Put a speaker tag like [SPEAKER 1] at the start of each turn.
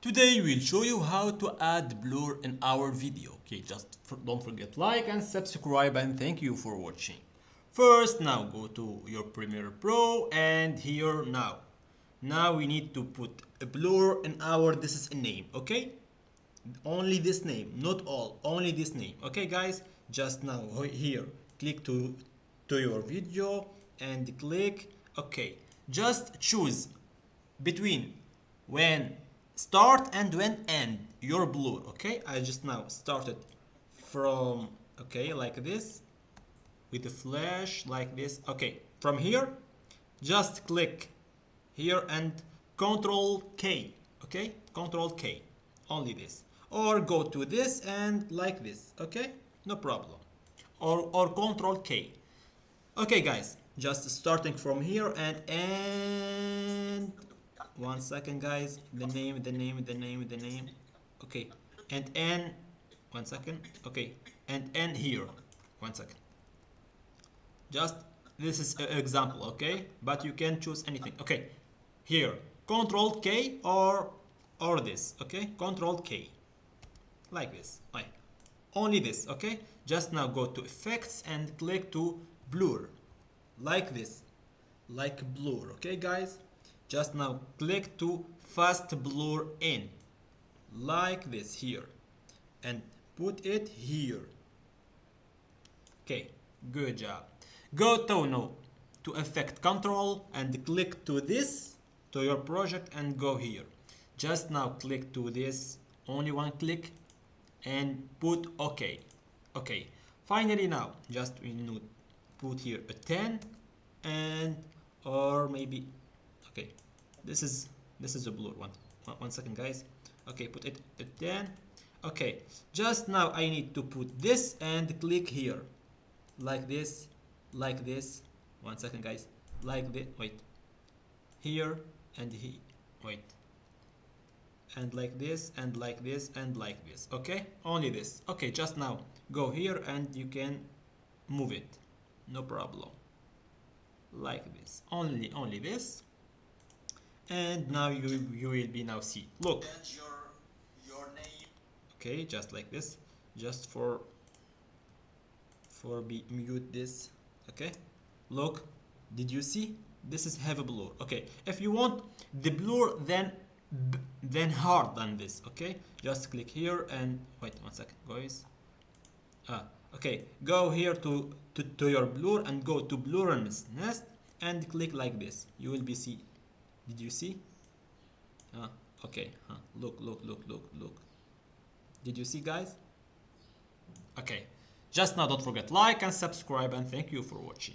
[SPEAKER 1] Today we'll show you how to add blur in our video. Okay, don't forget like and subscribe, and thank you for watching. First, now go to your Premiere Pro, and here now we need to put a blur in our, this is a name, okay? Only this name, not all, only this name. Okay guys, just now here click to your video and click okay. Just choose between when start and when end your blur. Okay, I just now started from okay like this with the flash like this. Okay, from here just click here and Control K. Okay, Control K, only this, or go to this and like this. Okay, no problem, or Control K. Okay guys, just starting from here and 1 second guys, the name. Okay, and n 1 second. Okay, and n here 1 second. Just this is an example, okay, but you can choose anything. Okay, here Control K or this. Okay, Control K like this, like only this. Okay, just now go to effects and click to blur like this, like blur. Okay guys, just now click to fast blur in like this here and put it here. Okay, good job. Go to now to effect control and click to this, to your project, and go here. Just now click to this, only one click, and put okay. Okay, finally now just we need put here a 10 and or maybe okay, this is a blur. One second guys. Okay, put it at 10. Okay, just now I need to put this and click here like this, like this. 1 second guys, like this. Wait, here and here. Wait, and like this and like this and like this. Okay, only this. Okay, just now go here and you can move it, no problem, like this, only this. And now you will be now see, look, your name. Okay, just like this, just for be mute this. Okay, look, did you see this is have a blur? Okay, if you want the blur then hard than this, okay, just click here and wait 1 second guys. Okay, go here to your blur and go to blurriness nest and click like this. You will be see. Did you see? Okay. Look. Did you see guys? Okay. Just now don't forget like and subscribe, and thank you for watching.